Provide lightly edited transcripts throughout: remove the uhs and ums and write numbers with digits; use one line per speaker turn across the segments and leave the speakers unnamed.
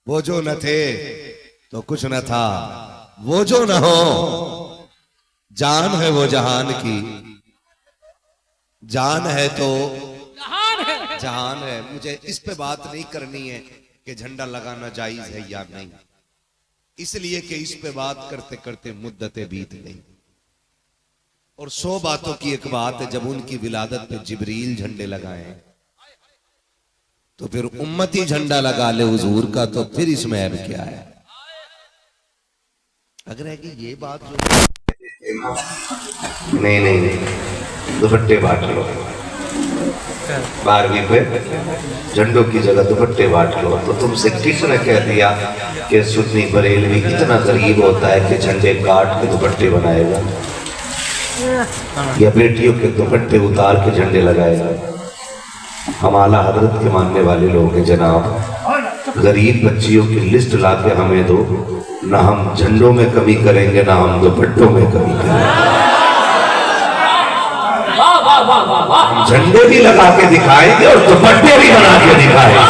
وہ جو نہ تھے تو کچھ نہ تھا، وہ جو نہ ہو جان ہے وہ جہان کی، جان ہے تو جہان ہے۔ مجھے اس پہ بات نہیں کرنی ہے کہ جھنڈا لگانا جائز ہے یا نہیں، اس لیے کہ اس پہ بات کرتے کرتے مدتیں بیت گئی، اور 100 باتوں کی ایک بات ہے جب ان کی ولادت پہ جبریل جھنڈے لگائیں تو پھر امتی جھنڈا لگا لے حضور کا، تو پھر اس میں عیب کیا ہے؟ اگر ہے کہ یہ بات جو نہیں دوپٹے بانٹ لو، 12ویں پہ جھنڈوں کی جگہ دوپٹے بانٹ لو، تو تم سے کس نے کہہ دیا کہ سنی بریلوی اتنا غریب ہوتا ہے کہ جھنڈے کاٹ کے دوپٹے بنائے گا، یا بیٹیوں کے دوپٹے اتار کے جھنڈے لگائے گا؟ ہم اعلیٰ حضرت کے ماننے والے لوگ ہیں جناب، غریب بچیوں کی لسٹ لا کے ہمیں دو، نہ ہم جھنڈوں میں کمی کریں گے نہ ہم دوپٹوں میں کمی کریں گے، ہم جھنڈے بھی لگا کے دکھائیں گے اور دوپٹے بھی بنا کے دکھائیں گے۔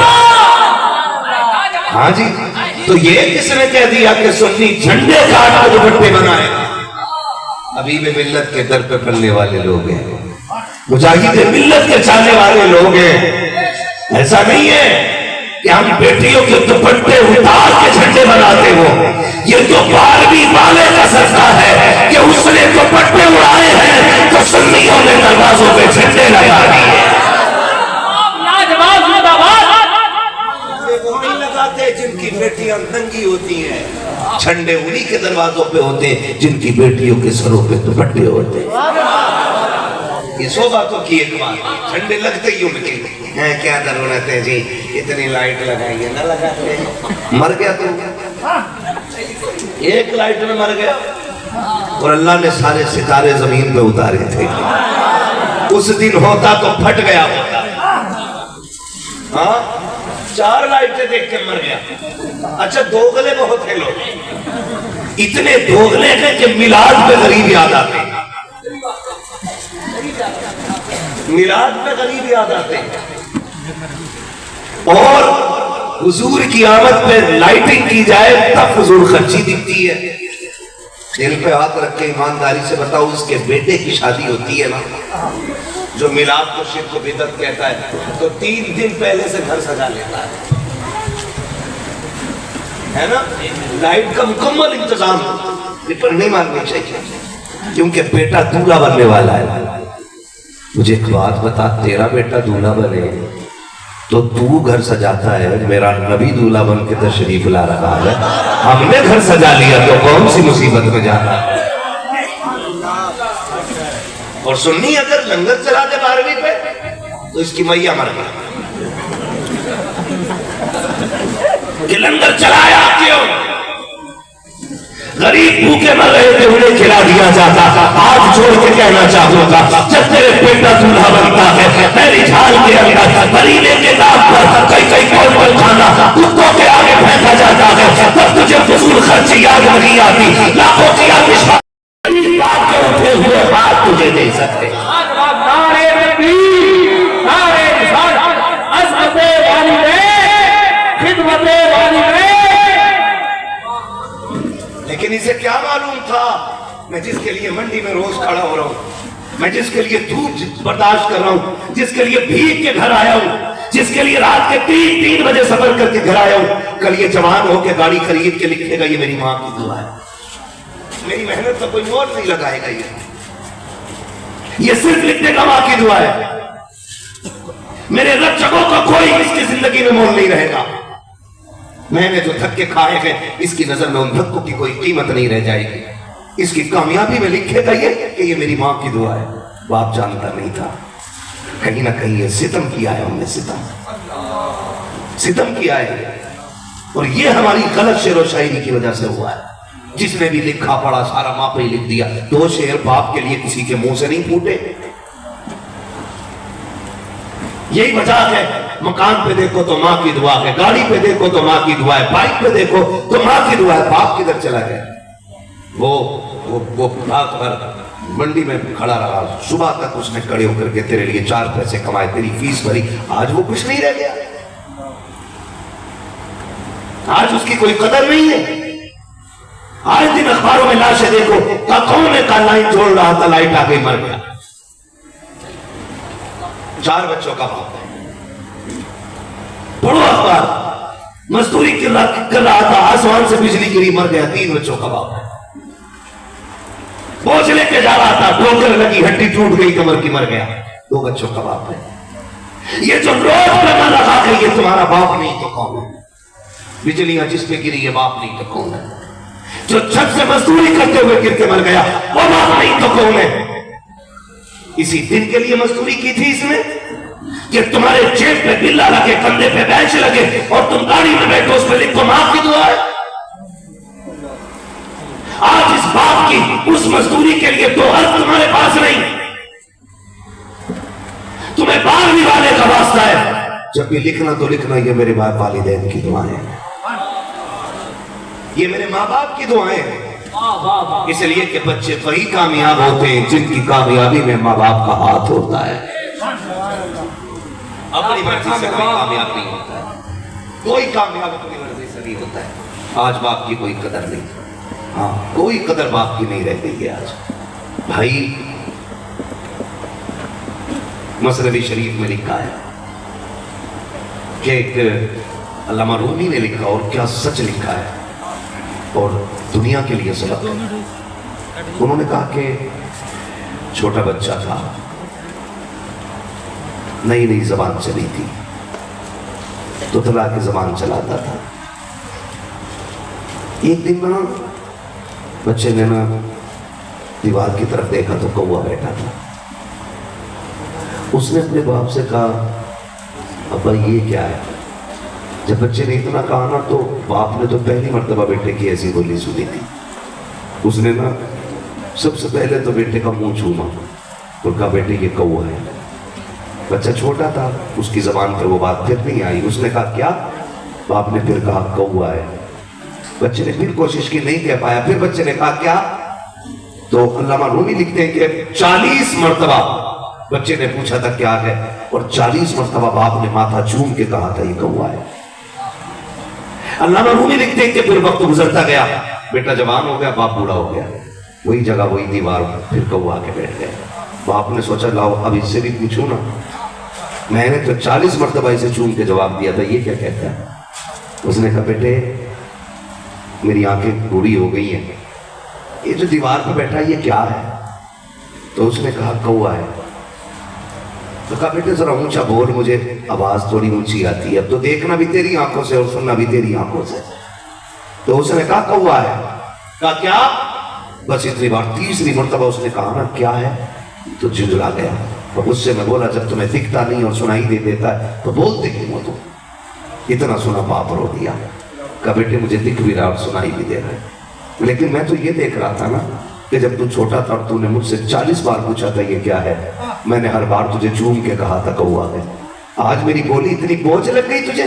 ہاں جی، تو یہ کس نے کہہ دیا کہ سنی جھنڈے کاٹ کے دوپٹے بنائے گا؟ حبیب ملت کے در پہ پلنے والے لوگ ہیں، مجاہد ملت کے چاہنے والے لوگ ہیں۔ ایسا نہیں ہے کہ ہم بیٹیوں کے دوپٹے اتار کے جھنڈے بناتے ہو، یہ تو 12ویں والے کا صدقہ ہے کہ اس نے دوپٹے اڑائے ہیں تو سنیوں نے دروازوں پہ جھنڈے لگا دیے۔ وہ نہیں لگاتے جن کی بیٹیاں ننگی ہوتی ہیں، جھنڈے انہی کے دروازوں پہ ہوتے ہیں جن کی بیٹیوں کے سروں پہ دوپٹے ہوتے ہیں۔ یہ 100 باتوں کی ایک بات، جھنڈے لگتے ہی ان کے ہیں، کیا ضرورت ہے جی اتنی لائٹ لگائیے، نہ لگاتے ہیں، مر گیا تو ایک لائٹ میں مر گیا، اور اللہ نے سارے ستارے زمین پہ اتارے تھے، اس دن ہوتا تو پھٹ گیا ہوتا، ہاں 4 لائٹیں دیکھ کے مر گیا۔ اچھا دوغلے بہت ہیں لوگ، اتنے دوغلے ہیں کہ میلاد پہ غریب یاد آتے ہیں، میلاد پہ غریب یاد آتے ہیں، اور حضور کی آمد پہ لائٹنگ کی جائے تب فضول خرچی دکھتی ہے۔ دل پہ ہاتھ رکھ کے ایمانداری سے بتاؤ، اس کے بیٹے کی شادی ہوتی ہے نا، جو میلاد کو شرک و بدعت کہتا ہے، تو 3 دن پہلے سے گھر سجا لیتا ہے نا، لائٹ کا مکمل انتظام، یہ پر نہیں ماننی چاہیے کیونکہ بیٹا دولہا بننے والا ہے۔ مجھے ایک بات بتا، تیرا بیٹا دولہا بنے تو تو گھر سجاتا ہے، میرا نبی دولہا بن کے تشریف لا رہا ہے، ہم نے گھر سجا لیا تو کون سی مصیبت میں جانا ہے؟ اور سنی اگر لنگر چلا دے 12ویں پہ تو اس کی میاں مر گئی کہ لنگر چلایا کیوں؟ غریب بھوکے مر رہے تھے، انہیں کھلا دیا جاتا۔ آج چھوڑ کے کہنا چاہوں گا، جب تیرے بیٹا دولہا بنتا ہے، میری جھال کے اندر بریلے کے نام پر کئی کول کھانا کتوں کے آگے پھینکا جاتا ہے، تب تجھے فضول خرچی یاد نہیں آتی، لاکھوں کی آتش بات کے اٹھے ہوئے بات تجھے دے سکتے۔ لیکن اسے کیا معلوم تھا، میں جس کے لیے منڈی میں روز کھڑا ہو رہا ہوں، میں جس کے لیے دھوپ برداشت کر رہا ہوں، جس کے لیے بھیگ کے گھر آیا ہوں، جس کے لیے رات کے 3 بجے سفر کر کے گھر آیا ہوں، کل یہ جوان ہو کے گاڑی خرید کے لکھے گا یہ میری ماں کی دعا ہے، میری محنت کا کوئی مول نہیں لگائے گا، یہ صرف لکھنے کا ماں کی دعا ہے، میرے رچکوں کا کوئی اس کی زندگی میں مول نہیں رہے گا، میں نے جو دھکے کھائے ہیں اس کی نظر میں ان دھکوں کی کوئی قیمت نہیں رہ جائے گی، اس کی کامیابی میں لکھے گا یہ کہ یہ میری ماں کی دعا ہے۔ باپ جانتا نہیں تھا، کہیں نہ کہیں یہ ستم کیا ہے، ہم نے ستم کیا ہے، اور یہ ہماری غلط شعر و شاعری کی وجہ سے ہوا ہے۔ جس نے بھی لکھا پڑھا سارا ماں پہ ہی لکھ دیا، 2 شعر باپ کے لیے کسی کے منہ سے نہیں پھوٹے۔ یہی وجہ ہے، مکان پہ دیکھو تو ماں کی دعا ہے، گاڑی پہ دیکھو تو ماں کی دعا ہے، بائک پہ دیکھو تو ماں کی دعا ہے۔ باپ کدھر چلا گیا؟ وہ رات بھر منڈی میں کھڑا رہا، صبح تک اس نے کھڑے ہو کر کے تیرے لیے 4 پیسے کمائے، تیری فیس بھری، آج وہ کچھ نہیں رہ گیا۔ آج اس کی کوئی قدر نہیں ہے. آج دن اخباروں میں لاشیں دیکھو کہ کون ہے کا لائن جوڑ رہا تھا, لائٹ آ گئی مر گیا. 4 بچوں کا باپ ہے. پڑھو اخبار, مزدوری کر رہا تھا, آسمان سے بجلی گری مر گیا. 3 بچوں کا باپ ہے. بوجھ لے کے جا رہا تھا, ٹھوکر لگی, ہڈی ٹوٹ گئی کمر کی, مر گیا. 2 بچوں کا باپ ہے. یہ جو روز لگا رہا کہ یہ تمہارا باپ نہیں تو کون ہے؟ بجلیاں جس پہ گری یہ باپ نہیں تو کون ہے؟ جو چھت سے مزدوری کرتے ہوئے گر کے مر گیا وہ باپ نہیں تو کون ہے؟ اسی دن کے لیے مزدوری کی تھی اس نے کہ تمہارے جیب پہ بلا لگے, کندھے پہ بینچ لگے اور تم گاڑی میں بیٹھو, اس پہ لکھو ماں کی دعا ہے. آج اس باپ کی اس مزدوری کے لیے 2 حرف تمہارے پاس نہیں. تمہیں 12ویں والے کا واسطہ ہے, جب بھی لکھنا تو لکھنا یہ میرے باپ والدین کی دعائیں ہیں, یہ میرے ماں باپ کی دعائیں ہیں. اس لیے کہ بچے وہی کامیاب ہوتے ہیں جن کی کامیابی میں ماں باپ کا ہاتھ ہوتا ہے. اپنی مرضی سے کوئی کامیاب نہیں ہوتا ہے, کوئی کامیاب اپنی مرضی سے نہیں ہوتا ہے. آج باپ کی کوئی قدر نہیں, ہاں کوئی قدر باپ کی نہیں رہ گئی ہے آج. بھائی مصنوی شریف میں لکھا ہے کہ ایک علامہ رومی نے لکھا, اور کیا سچ لکھا ہے اور دنیا کے لیے سبق ہے. انہوں نے کہا کہ چھوٹا بچہ تھا, نئی نئی زبان چلی تھی, تو تلا کے زبان چلاتا تھا. ایک دن نا بچے نے نا دیوار کی طرف دیکھا تو کوا بیٹھا تھا. اس نے اپنے باپ سے کہا ابا یہ کیا ہے؟ جب بچے نے اتنا کہا نا تو باپ نے تو پہلی مرتبہ بیٹے کی ایسی بولی سنی تھی. اس نے نا سب سے پہلے تو بیٹے کا منہ چھوما اور کہا بیٹے یہ کوا ہے. بچہ چھوٹا تھا, اس کی زبان پر وہ بات پھر نہیں آئی. اس نے کہا کیا؟ باپ نے پھر کہا کوا ہے. بچے نے پھر کوشش کی, نہیں کہہ پایا. پھر بچے نے کہا کیا؟ تو علامہ رومی لکھتے ہیں کہ 40 مرتبہ بچے نے پوچھا تھا کیا ہے, اور 40 مرتبہ باپ نے ماتھا چوم کے کہا تھا یہ کوا ہے. علامہ رومی لکھتے ہیں کہ پھر وقت گزرتا گیا, بیٹا جوان ہو گیا, باپ بوڑھا ہو گیا. وہی جگہ وہی دیوار, پھر کوا کے بیٹھ گئے. باپ نے سوچا لاؤ اب اس سے بھی پوچھوں نا, میں نے تو 40 مرتبہ اسے چوم کے جواب دیا تھا, یہ کیا کہتا ہے؟ اس نے کہا بیٹے میری آنکھیں بوڑھی ہو گئی ہیں, یہ جو دیوار پہ بیٹھا یہ کیا ہے؟ تو اس نے کہا کوا ہے. تو کہا بیٹے ذرا اونچا بول, مجھے آواز تھوڑی اونچی آتی ہے, اب تو دیکھنا بھی تیری آنکھوں سے اور سننا بھی تیری آنکھوں سے. تو اس نے کہا کوا ہے. کہا کیا؟ بس اتنی بار. 3ری مرتبہ اس نے کہا نا کیا ہے, تو جھنجھلا گیا. اور اس سے میں بولا جب تمہیں دکھتا نہیں اور سنائی دے دیتا ہے تو بولتے کیوں ہو تم؟ اتنا سنا باپ رو دیا. کہا بیٹے مجھے دکھ بھی رہا اور سنائی بھی دے رہا ہے, لیکن میں تو یہ دیکھ رہا تھا نا کہ جب تو چھوٹا تھا اور تو نے مجھ سے 40 بار پوچھا تھا یہ کیا ہے, میں نے ہر بار تجھے چوم کے کہا تھا کوا ہے. آج میری بولی اتنی بوجھ لگ گئی تجھے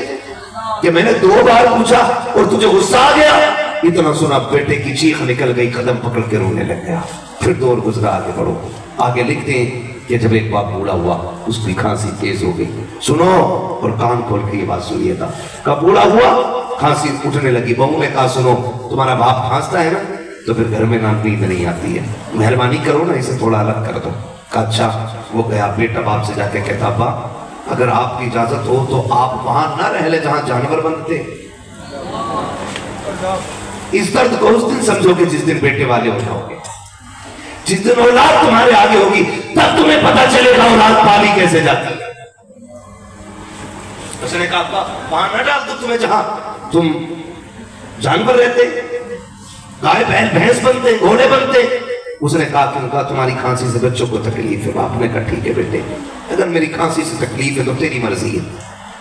کہ میں نے 2 بار پوچھا اور تجھے غصہ آ گیا. اتنا سنا بیٹے کی چیخ نکل گئی, قدم پکڑ کے رونے لگ گیا. پھر دور گزرا, آگے بڑھو. آگے لکھتے ہیں کہ جب ایک باپ بوڑھا ہوا, اس کی کھانسی تیز ہو گئی. سنو اور کان کھول کے یہ بات سنیے تھا. کب بوڑھا ہوا کھانسی اٹھنے لگی. بہو نے کہا سنو تمہارا باپ کھانستا ہے نا تو پھر گھر میں نیند نہیں آتی ہے, مہربانی کرو نا اسے تھوڑا الگ کر دو. کہا اچھا. وہ گیا, بیٹا باپ سے جا کے کہتا ابا اگر آپ کی اجازت ہو تو آپ وہاں نہ رہ لے جہاں جانور بنتے. اس درد کو اس دن سمجھو گے جس دن بیٹے والے ہو جاؤ گے, جس دن اولاد تمہارے آگے ہوگی تب تمہیں پتا چلے گا اولاد پالی کیسے جاتی ہے. اس نے کہا وہاں نہ ڈال دو تمہیں جہاں تم جانور رہتے, گائے بیل بھینس بنتے, گھوڑے بنتے. اس نے کہا تمہاری کھانسی سے بچوں کو تکلیف ہے. باپ نے کہا ٹھیک ہے بیٹے, اگر میری کھانسی سے تکلیف ہے تو تیری مرضی ہے.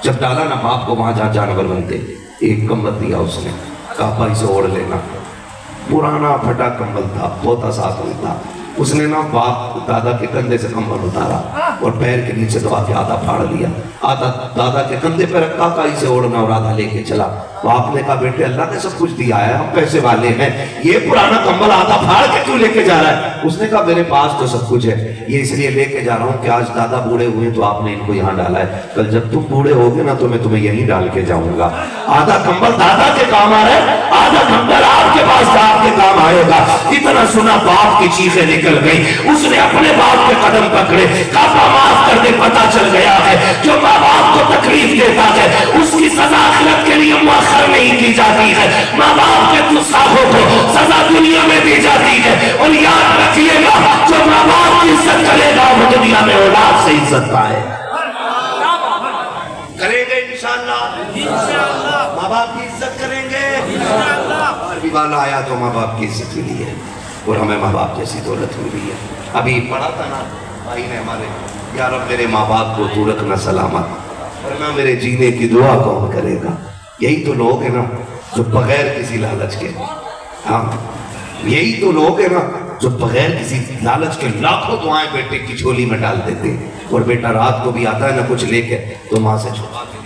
جب ڈالا نا باپ کو وہاں جہاں جانور بنتے, ایک کمبل دیا اس نے, کہا اسے اوڑھ لینا. پرانا پھٹا کمبل تھا, بہت ساتھ میں تھا. اس نے نا باپ دادا کے کندھے سے کمبل اتارا اور پیر کے نیچے دبا کے آدھا پھاڑ لیا، آدھا دادا کے کندھے پہ رکھا، کائی سے اوڑھنا اور آدھا لے کے چلا۔ باپ نے کہا بیٹے اللہ نے سب کچھ دیا ہے، ہم پیسے والے ہیں، یہ پرانا کمبل آدھا پھاڑ کے کیوں لے کے جا رہا ہے؟ اس نے کہا میرے پاس تو سب کچھ ہے، یہ اس لیے لے کے جا رہا ہوں کہ آج دادا بوڑھے ہوئے تو آپ نے ان کو یہاں ڈالا ہے، کل جب تم بوڑھے ہوگے نا تو میں تمہیں یہیں ڈال کے جاؤں گا۔ آدھا کمبل دادا کے کام آ رہا ہے، آدھا کمبل آپ کے پاس آپ کے کام آئے گا۔ اتنا سنا باپ کی چیخیں نکل گئی، اس نے اپنے باپ کے قدم پکڑے، کعبہ معاف کر دے، پتہ چل گیا ہے جو ماں باپ کو تکلیف دیتا ہے اس کی سزا آخرت کے لیے مؤخر نہیں کی جاتی ہے، ماں باپ کے گستاخوں کو سزا دنیا میں دی جاتی ہے۔ اور یاد رکھیے گا جو ماں باپ کی عزت کرے گا وہ دنیا میں اولاد سے عزت پائے، کریں گے انشاءاللہ، ماں باپ کی عزت کریں گے انشاءاللہ۔ عربی والا آیا تو ماں باپ کی عزت کے لیے اور ہمیں ماں باپ جیسی دولت ملی ہے۔ ابھی پڑھا تھا نا بھائی نے ہمارے، یا رب میرے ماں باپ کو تو رکھنا سلامت، ورنہ میرے جینے کی دعا کون کرے گا؟ یہی تو لوگ ہیں نا جو بغیر کسی لالچ کے، ہاں یہی تو لوگ ہیں نا جو بغیر کسی لالچ کے لاکھوں دعائیں بیٹے کی جھولی میں ڈال دیتے ہیں، اور بیٹا رات کو بھی آتا ہے نا کچھ لے کے تو ماں سے چھپا کے لے کے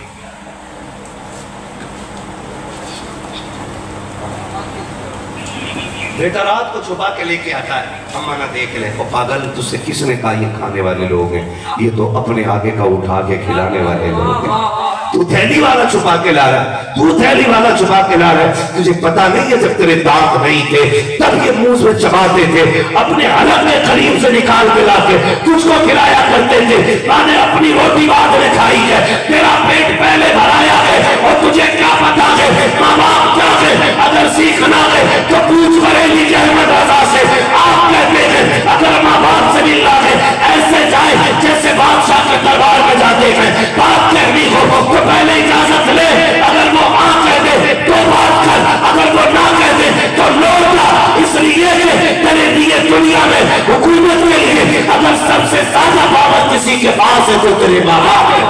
بیٹا رات کو چھپا کے لے کے آتا ہے، اما نہ دیکھ لے، وہ پاگل تجھ سے کس نے کہا یہ کھانے والے لوگ ہیں، یہ تو اپنے آگے کا اٹھا کے کھلانے والے لوگ ہیں۔ تو تھیلی والا چھپا کے لا رہا ہے، تو تھیلی والا چھپا کے لا رہا ہے، تجھے پتا نہیں ہے جب تیرے دانت نہیں تھے تب یہ منہ سے چباتے تھے، اپنے حلق میں قریب سے نکال کے لا کے تجھ کو کھلایا کرتے تھے۔ ماں نے اپنی روٹی بعد میں کھائی ہے، تیرا پیٹ پہلے بھرایا ہے، اور تجھے کیا پتا ہے ماں باپ کیا ہے؟ اگر سیکھنا ہے تو پوچھ بریلی کے احمد رضا سے، آپ کہتے ہیں اگر ماں باپ سے ملنا ہے ایسے جائے جیسے بادشاہ کے دربار میں جاتے ہیں، بات کہنی ہو تو پہلے اجازت لے، اگر وہ ہاں کہہ دے تو بات کر، اگر وہ نہ کہہ دے تو لوٹ جا، اس لیے کہ تیرے لیے دنیا میں حکومت کے لیے اگر سب سے زیادہ پاور کسی کے پاس ہے تو تیرے ماں باپ ہے۔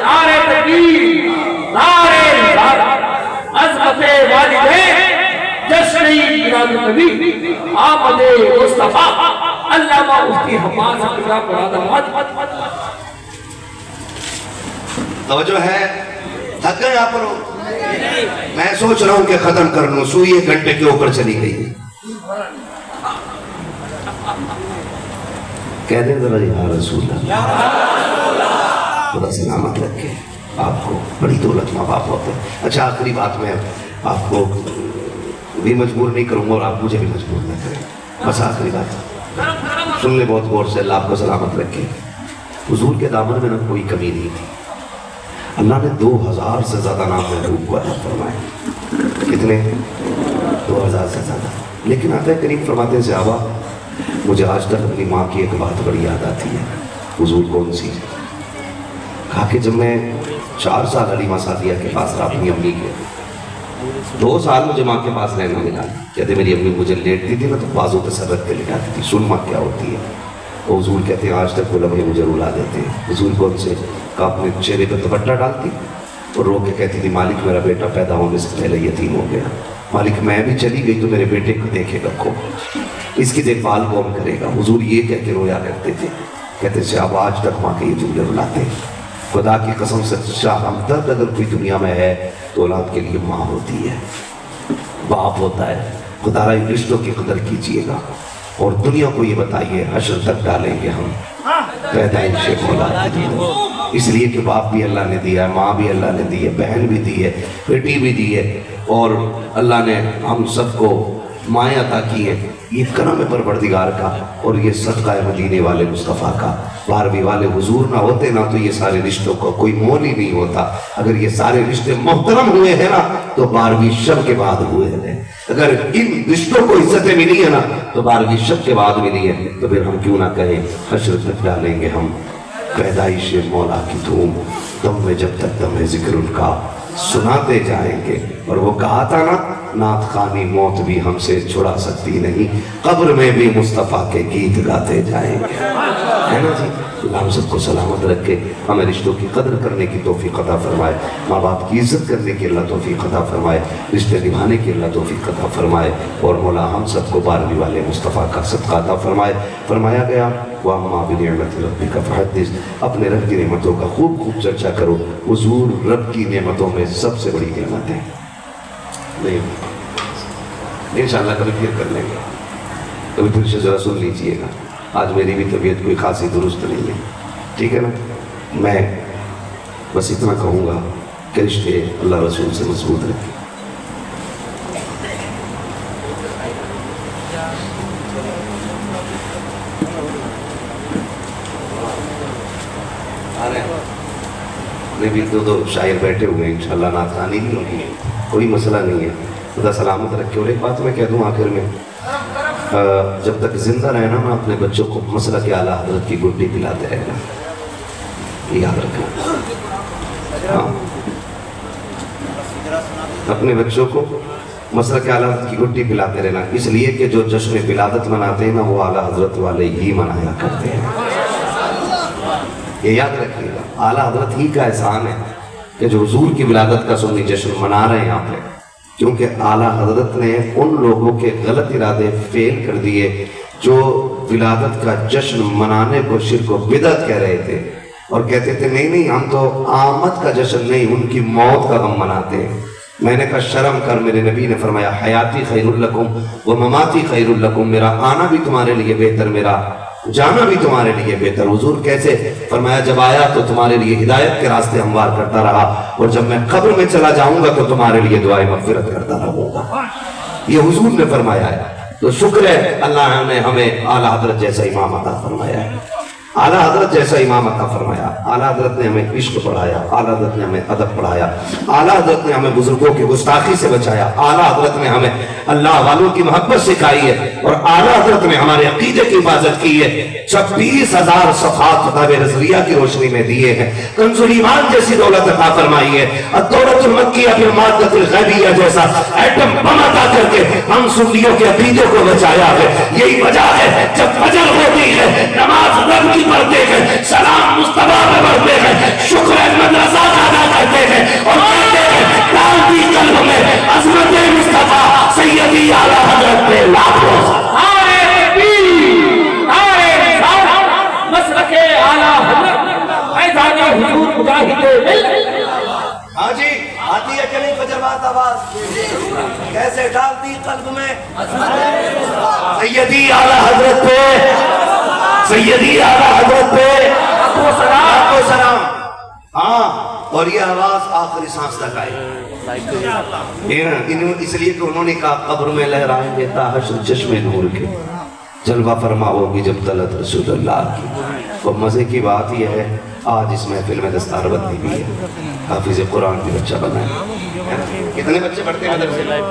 نعرہ تکبیر، نعرہ عظمت والدین، جشن میلاد النبی، آمد مصطفیٰ، علامہ مفتی حماد صاحب مراد آباد۔
توجہ ہے، تھک گئے آپ لوگ؟ میں سوچ رہا ہوں کہ ختم کر لوں، سوئی 1 گھنٹے کے اوپر چلی گئی۔ کہہ دیں ذرا یا رسول اللہ، خدا سلامت رکھے آپ کو، بڑی دولت ماں باپ ہوتے ہیں۔ اچھا آخری بات میں آپ کو بھی مجبور نہیں کروں گا اور آپ مجھے بھی مجبور نہ کریں، بس آخری بات سن لیں بہت غور سے، اللہ آپ کو سلامت رکھے۔ حضور کے دامن میں نہ کوئی کمی نہیں تھی، اللہ نے 2000 سے زیادہ نام محبوب کو عطا فرمائے، کتنے؟ 2000 سے زیادہ۔ لیکن آقا کریم فرماتے ہیں صحابہ مجھے آج تک اپنی ماں کی ایک بات بڑی یاد آتی ہے۔ حضور کون سی؟ کہا کہ جب میں 4 سال حلیمہ سعدیہ کے پاس رہا اپنی امی کے، 2 سال مجھے ماں کے پاس رہنا ملا، کہتے میری امی مجھے لیٹتی تھی نا تو بازو پہ سر رکھ کے لٹاتی تھی، سن ماں کیا ہوتی ہے۔ اور حضور کہتے ہیں آج تک وہ لمحے مجھے رلا دیتے ہیں۔ حضور کون سے؟ کہا اپنے چہرے پہ دوپٹہ ڈالتی اور رو کے کہتی تھی مالک میرا بیٹا پیدا ہونے سے پہلے یتیم ہو گیا، مالک میں بھی چلی گئی تو میرے بیٹے کو دیکھے رکھو، اس کی دیکھ بھال کون کرے گا؟ حضور یہ کہہ کے رویا کرتے تھے، کہتے تھے اب آج تک ماں کے یہ جملے رلاتے ہیں۔ خدا کی قسم سے شاہ ہمدرد اگر کوئی دنیا میں ہے تو اولاد کے لیے ماں ہوتی ہے، باپ ہوتا ہے۔ خدا رہا رشتوں کی قدر کیجئے گا اور دنیا کو یہ بتائیے حشر تک ڈالیں گے ہم پیدائش اولاد کی دنیا، اس لیے کہ باپ بھی اللہ نے دیا ہے، ماں بھی اللہ نے دی ہے، بہن بھی دی ہے، بیٹی بھی دی ہے، اور اللہ نے ہم سب کو مائیں عطا کی ہیں۔ یہ کرم ہے پروردگار کا اور یہ صدقہ ہے مدینے والے مصطفیٰ کا۔ 12ویں والے حضور نہ ہوتے نا تو یہ سارے رشتوں کو کوئی مول ہی نہیں ہوتا۔ اگر یہ سارے رشتے محترم ہوئے ہیں نا تو 12ویں شب کے بعد ہوئے ہیں، اگر ان رشتوں کو عزتیں ملی ہے نا تو 12ویں شب کے بعد ملی ہے، تو پھر ہم کیوں نہ کہیں حشر تک ڈالیں گے ہم پیدائش مولا کی دھوم، دم میں جب تک دم ہے ذکر ان کا، سناتے جائیں گے. اور وہ کہا تھا نا نعت خوانی موت بھی ہم سے چھڑا سکتی نہیں, قبر میں بھی مصطفیٰ کے گیت گاتے جائیں گے, ہے نا جی. اللہ ہم سب کو سلامت رکھے, ہمیں رشتوں کی قدر کرنے کی توفیق عطا فرمائے, ماں باپ کی عزت کرنے کی اللہ توفیق عطا فرمائے, رشتے نبھانے کی اللہ توفیق عطا فرمائے, اور مولا ہم سب کو 12ویں والے مصطفیٰ کا صدقہ عطا فرمائے. فرمایا گیا وَأَمَّا بِنِعْمَةِ رَبِّكَ فَحَدِّثْ, اپنے رب کی نعمتوں کا خوب خوب چرچا کرو. حضور رب کی نعمتوں میں سب سے بڑی نعمت ہے. نہیں انشاءاللہ کبھی پھر کر لیں گے, کبھی پھر سے ذرا سن لیجئے گا. آج میری بھی طبیعت کوئی خاصی درست نہیں ہے, ٹھیک ہے نا. میں بس اتنا کہوں گا کہ رشتے اللہ رسول سے مضبوط رکھیں. میں بھی دو شاعر بیٹھے ہوئے ہیں, انشاءاللہ نعت خوانی بھی ہوگی, کوئی مسئلہ نہیں ہے. خدا سلامت رکھے. اور ایک بات میں کہہ دوں آخر میں, جب تک زندہ رہنا نا اپنے بچوں کو مسلک اعلیٰ حضرت کی گڈی پلاتے رہنا, یاد رکھنا. ہاں, اپنے بچوں کو مسلک اعلیٰ حضرت کی گڈی پلاتے رہنا, اس لیے کہ جو جشن ولادت مناتے ہیں نا وہ اعلیٰ حضرت والے ہی منایا کرتے ہیں. یہ یاد رکھیے گا, اعلیٰ حضرت ہی کا احسان ہے کہ جو حضور کی ولادت کا سنی جشن منا رہے ہیں یہاں پہ, کیونکہ اعلیٰ حضرت نے ان لوگوں کے غلط ارادے فیل کر دیے جو ولادت کا جشن منانے کو شرک و بدعت کہہ رہے تھے, اور کہتے تھے نہیں ہم تو آمد کا جشن نہیں, ان کی موت کا غم مناتے ہیں. میں نے کہا شرم کر, میرے نبی نے فرمایا حیاتی خیر لکم و مماتی خیر لکم, میرا آنا بھی تمہارے لیے بہتر, میرا جانا بھی تمہارے لیے بہتر. حضور کیسے؟ فرمایا جب آیا تو تمہارے لیے ہدایت کے راستے ہموار کرتا رہا, اور جب میں قبر میں چلا جاؤں گا تو تمہارے لیے دعائیں مغفرت کرتا رہوں گا. یہ حضور نے فرمایا ہے. تو شکر ہے اللہ نے ہمیں اعلیٰ حضرت جیسا امام عطا فرمایا ہے, اعلیٰ حضرت جیسا امام عطا فرمایا. اعلیٰ حضرت نے ہمیں عشق پڑھایا, اعلیٰ حضرت نے ہمیں ادب پڑھایا, اعلیٰ حضرت نے ہمیں بزرگوں کی گستاخی سے بچایا, اعلیٰ حضرت نے ہمیں اللہ والوں کی محبت سکھائی ہے, اور اعلیٰ حضرت نے ہمارے عقیدے کی حفاظت کی ہے. 26,000 صفحات کتاب رضویہ کی روشنی میں دیے ہیں, کنز الایمان جیسی دولت عطا فرمائی ہے, الدولت المکیہ فی المادۃ الغیبیہ جیسا ایٹم بم عطا کر کے ہم سنیوں کے عقیدے کو بچایا ہے. یہی وجہ ہے جب فجر ہوتی ہے نماز رب کی پڑھتے ہیں, سلام مصطفیٰ پہ پڑھتے ہیں, شکر احمد رضا ادا کرتے ہیں, اور کہتے ہیں ڈالتی قلب میں عظمت مصطفیٰ سیدی اعلیٰ حضرت پہ لاکھوں
ہاں جی آتی ہے کہ نہیں فجرات آواز کیسے ڈالتی قلب میں
سیدی اعلیٰ حضرت پہ, سیدی اعلیٰ حضرت پہ
آپ کو سلام.
ہاں, اور یہ آواز آخری سانس تک آئی, اس لیے کہ انہوں نے کہا قبر میں لہرائیں گے تا حشر چشم نور کے, جلوہ فرما ہوگی جب طلعت رسول اللہ کی. اور مزے کی بات یہ ہے آج اس محفل میں دستار بندی بھی ہے, حافظ قرآن بھی بچہ بنا ہے. کتنے بچے پڑھتے ہیں مدرسے میں؟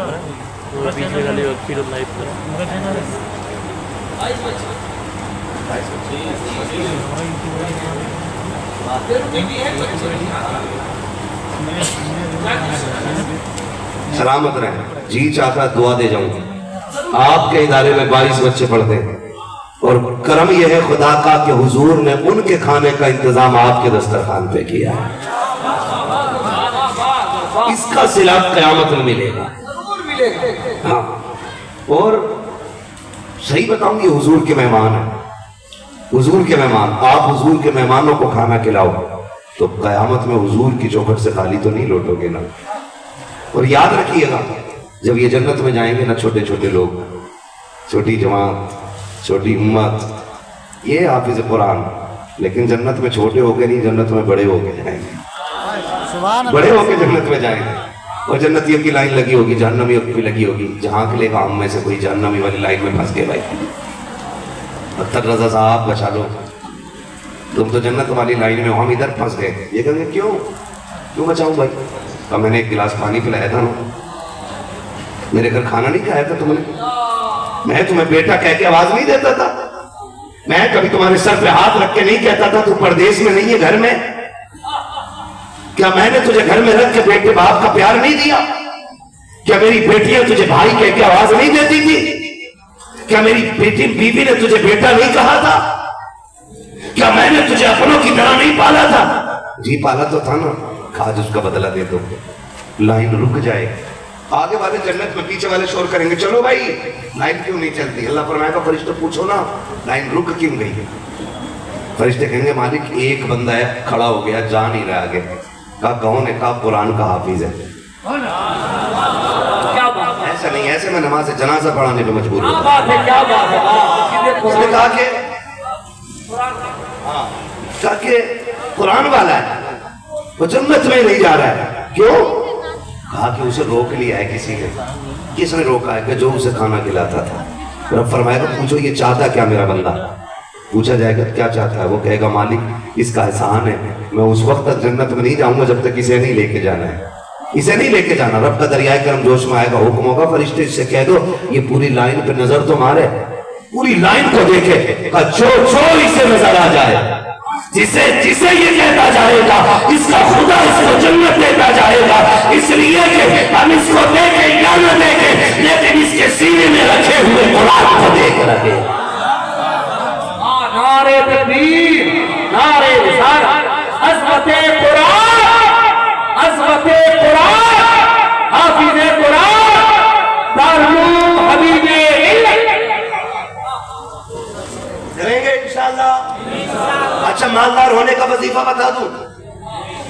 سلامت رہیں. جی چاہتا دعا دے جاؤں. آپ کے ادارے میں 22 بچے پڑھتے ہیں, اور کرم یہ ہے خدا کا کہ حضور نے ان کے کھانے کا انتظام آپ کے دسترخوان پہ کیا ہے. اس کا صلہ قیامت میں ملے گا. ہاں, اور صحیح بتاؤں یہ حضور کے مہمان ہیں, حضور کے مہمان. آپ حضور کے مہمانوں کو کھانا کھلاؤ تو قیامت میں حضور کی چوکھٹ سے خالی تو نہیں لوٹو گے نا. اور یاد رکھیے گا جب یہ جنت میں جائیں گے نا چھوٹے چھوٹے لوگ, چھوٹی جماعت, چھوٹی امت, یہ حافظ قرآن, لیکن جنت میں چھوٹے ہو کے نہیں, جنت میں بڑے ہو کے جائیں گے, بڑے ہو کے جنت میں جائیں گے. اور جنتیوں کی لائن لگی ہوگی, جہنمیوں کی لگی ہوگی. جہاں کے لے گا ہم میں سے کوئی جہنمی والی لائن میں پھنس گئے بھائی, اختر رضا صاحب بچا لو, تم تو جنت والی لائن میں ہو, ہم ادھر پھنس گئے. یہ کہیں گے کیوں بچاؤں بھائی؟ تو میں نے ایک گلاس پانی پلایا تھا نا, میرے گھر کھانا نہیں کھایا تھا تم نے, میں تمہیں بیٹا کہہ کے آواز نہیں دیتا تھا, میں کبھی تمہارے سر پہ ہاتھ رکھ کے نہیں کہتا تھا تو پردیس میں نہیں ہے گھر میں. کیا میں نے تجھے گھر میں رکھ کے بیٹے باپ کا پیار نہیں دیا؟ کیا میری بیٹیاں تجھے بھائی کہہ کے آواز نہیں دیتی تھی؟ کیا میری بیٹی بیوی نے تجھے بیٹا نہیں کہا تھا؟ کیا میں نے تجھے اپنوں کی طرح نہیں پالا تھا؟ جی پالا تو تھا نا، آج اس کا بدلہ دے دو۔ لائن رک جائے، آگے والے جنت میں، پیچھے والے شور کریں گے چلو بھائی، لائن کیوں نہیں چلتی؟ اللہ فرمائے گا فرشتوں پوچھو نا لائن رک کیوں گئی؟ فرشتے کہیں گے مالک ایک بندہ ہے کھڑا ہو گیا، جا نہیں رہا آگے۔ کہا کون ہے؟ کہا قرآن کا حافظ ہے۔
کیا بات ہے،
ایسا نہیں، ایسے میں نماز جنازہ پڑھانے پہ مجبور
کیا
ہوں۔
بات ہے، کیا بات ہے۔
اس نے کہا کہ قرآن والا ہے، وہ جنت میں نہیں جا رہا ہے، کیوں؟ کہا کہ اسے روک لیا ہے کسی نے۔ کس نے روکا ہے؟ کہ جو اسے کھانا کھلاتا تھا۔ رب فرمائے گا پوچھو یہ چاہتا کیا میرا بندہ؟ پوچھا جائے گا کیا چاہتا ہے؟ وہ کہے گا مالک اس کا احسان ہے، میں اس وقت تک جنت میں نہیں جاؤں گا جب تک اسے نہیں لے کے جانا ہے، اسے نہیں لے کے جانا۔ رب کا دریائے کرم جوش میں آئے گا، حکم ہوگا فرشتے اس سے کہہ دو یہ پوری لائن پہ نظر تو مارے، پوری لائن کو دیکھے، جو اسے نظر آ جائے، جسے یہ کہتا جائے گا اس کا خدا اس کو جنت دیتا جائے گا، اس لیے کہ ہم اس کو دیکھیں یا نہ دیکھیں لیکن اس کے سینے میں رکھے ہوئے قرآن کو دیکھ رہے۔
نعرے تکبیر، نعرے رسالت، عظمت قرآن، عظمت قرآن، حافظ قرآن، دارالعلوم حبیب علم۔
کریں گے انشاءاللہ۔ اچھا مالدار ہونے کا وظیفہ بتا دوں؟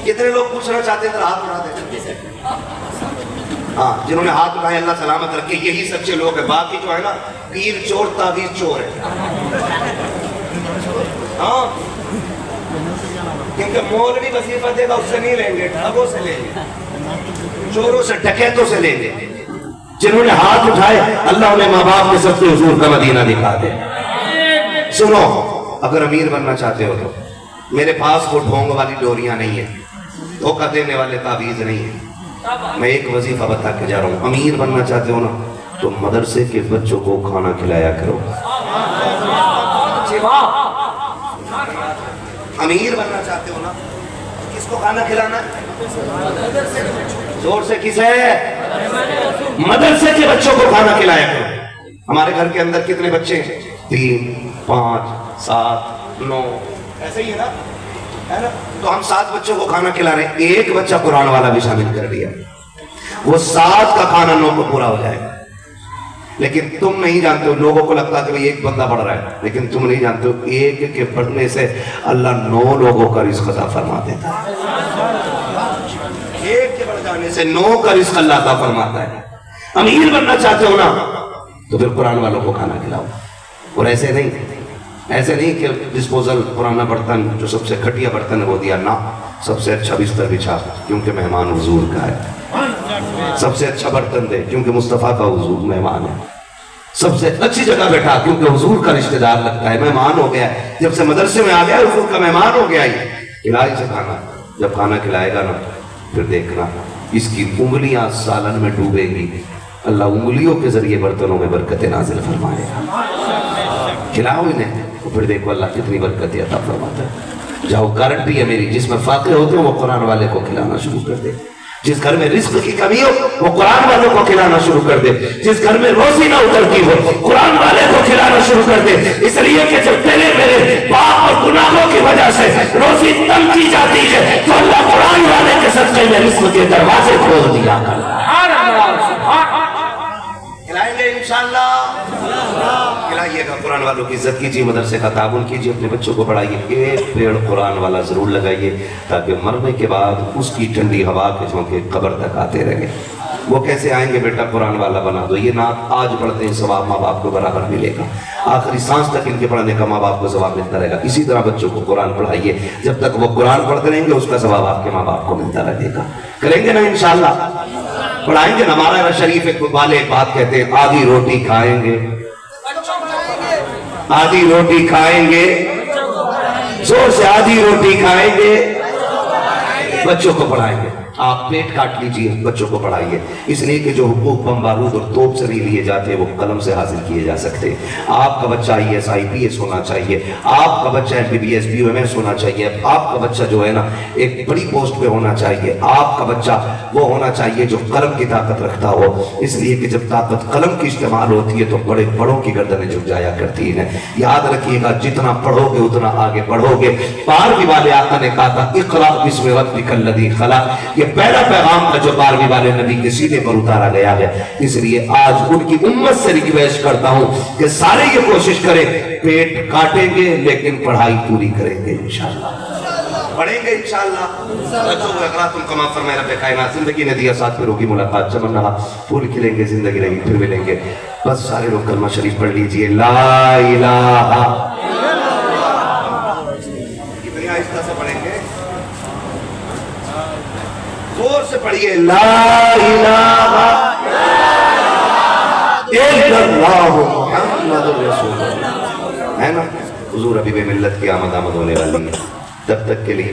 کتنے لوگ پوچھنا چاہتے ہیں؟ ہاتھ اٹھا دیں۔ ہاں جنہوں نے ہاتھ اٹھائے اللہ سلامت رکھے، یہی سچے لوگ ہیں۔ باقی جو ہے نا پیر چور تعویذ چور ہے۔ ہاں کیونکہ مولوی وظیفہ دے گا اس سے نہیں لیں گے، ٹھگوں سے لیں گے، چوروں سے ڈکیتوں سے لیں گے۔ جنہوں نے ہاتھ اٹھائے اللہ انہیں ماں باپ کے سب سے حضور کا مدینہ دکھا دے۔ سنو اگر امیر بننا چاہتے ہو تو میرے پاس وہ ڈھونگ والی ڈوریاں نہیں ہیں، دھوکہ دینے والے تعویذ نہیں ہیں۔ میں ایک وظیفہ بتا کے جا رہا ہوں، امیر بننا چاہتے ہو نا تو مدرسے کے بچوں کو کھانا کھلایا کرو۔ امیر بننا چاہتے ہو نا، کس کو کھانا کھلانا ہے؟ زور سے کس ہے؟ مدرسے کے بچوں کو کھانا کھلایا کرو۔ ہمارے گھر کے اندر کتنے بچے ہیں؟ 3 5 7 9 ایسے ہی ہے نا؟ تو ہم 7 بچوں کو کھانا کھلا رہے ہیں، ایک بچہ قرآن والا بھی شامل کر دیا، وہ 7 کا کھانا 9 کو پورا ہو جائے گا۔ لیکن تم نہیں جانتے ہو، لوگوں کو لگتا ہے کہ ایک بندہ پڑھ رہا ہے، لیکن تم نہیں جانتے ہو ایک کے پڑھنے سے اللہ 9 لوگوں کا رزق عطا فرما دیتا ہے۔ ایک کے پڑھ جانے سے 9 کا رزق اللہ عطا فرماتا ہے۔ امیر بننا چاہتے ہو نا تو پھر قرآن والوں کو کھانا کھلاؤ، اور ایسے نہیں کہ ڈسپوزل پرانا برتن جو سب سے گھٹیا برتن ہے وہ دیا، نہ، سب سے اچھا بستر بچھا کیونکہ مہمان حضور کا ہے، سب سے اچھا برتن دے کیونکہ مصطفیٰ کا حضور مہمان ہے، سب سے اچھی جگہ بیٹھا کیونکہ حضور کا رشتہ دار لگتا ہے، مہمان ہو گیا، جب سے مدرسے میں آ گیا حضور کا مہمان ہو گیا ہی، کھلائے سے کھانا، جب کھانا کھلائے گا نا پھر دیکھنا اس کی انگلیاں سالن میں ڈوبے گی، اللہ انگلیوں کے ذریعے برتنوں میں برکت نازل فرمائے گا۔ کھلاؤ انہیں تو پھر دیکھو اللہ کتنی برکت عطا فرماتا ہے۔ جاؤ گارنٹی ہے میری، جس میں فاقے ہوتے ہیں وہ قرآن والے کو کھلانا شروع کر دے، جس گھر میں رزق کی کمی ہو وہ قرآن والوں کو کھلانا شروع کر دے، جس گھر میں روزی نہ اترتی ہو قرآن والے کو کھلانا شروع کر دے، اس لیے کہ جب تیرے میرے پاپ اور گناہوں کی وجہ سے روزی تنگ کی جاتی ہے تو اللہ قرآن والے کے صدقے میں رزق کے دروازے کھول دیا کرتا ہے۔ کھلائیں گے انشاءاللہ، کھلائیے گا، قرآن والوں کی عزت کیجیے، مدرسے کا تعاون کیجیے، اپنے بچوں کو پڑھائیے، ایک پیڑ قرآن والا ضرور لگائیے تاکہ مرنے کے بعد اس کی ٹھنڈی ہوا کے جھونکے قبر تک آتے رہیں۔ وہ کیسے آئیں گے؟ بیٹا قرآن والا بنا دو، یہ نعت آج پڑھتے ہیں ثواب ماں باپ کو برابر ملے گا، آخری سانس تک ان کے پڑھنے کا ماں باپ کو ثواب ملتا رہے گا۔ اسی طرح بچوں کو قرآن پڑھائیے، جب تک وہ قرآن پڑھتے رہیں گے اس کا ثواب آپ کے ماں باپ کو ملتا رہے گا۔ کریں گے نا انشاءاللہ؟ پڑھائیں گے نا؟ ہمارا شریف والے ایک بات کہتے ہیں، آدھی روٹی کھائیں گے، آدھی روٹی کھائیں گے، زور سے آدھی روٹی کھائیں گے، بچوں کو پڑھائیں گے۔ آپ پیٹ کاٹ لیجئے، بچوں کو پڑھائیے، اس لیے کہ جو حقوق بم بارود اور توپ سے نہیں لیے جاتے وہ قلم سے حاصل کیے جا سکتے ہیں۔ آپ کا بچہ IAS IPS ہونا چاہیے، آپ کا بچہ MBBS BOMS ہونا چاہیے، آپ کا بچہ جو ہے نا ایک بڑی پوسٹ پہ ہونا چاہیے، آپ کا بچہ وہ ہونا چاہیے جو قلم کی طاقت رکھتا ہو، اس لیے کہ جب طاقت قلم کی استعمال ہوتی ہے تو بڑے بڑوں کی گردنیں جھک جایا کرتی ہیں۔ یاد رکھیے گا جتنا پڑھو گے اتنا آگے بڑھو گے۔ 12ویں والے آقا نے کہا تھا اقرأ بسم ربک الذی خلق، یہ پہلا پیغام تھا جو 12ویں والے نبی کے سینے پر اتارا گیا ہے۔ اس لیے آج ان کی امت سے ریکویسٹ کرتا ہوں کہ سارے یہ کوشش کریں، پیٹ کاٹیں گے لیکن پڑھائی پوری کریں گے انشاءاللہ، پڑھیں گے انشاءاللہ۔ اقرأتم کما فرمائے رب کائنات، زندگی نے دیا ساتھ پھروں کی ملاقات، چمن رہا پھول کھلیں گے، زندگی رہی پھر ملیں گے۔ بس سارے لوگ کلمہ شریف پڑھ لیجئے، لا الہ، کتنی آہستہ سے پڑھیں گے، زور سے پڑھیے، لا الہ الا اللہ محمد رسول اللہ، ہے نا؟ حضور حبیب ملت کی آمد ہونے والی ہے، تب تک کے لیے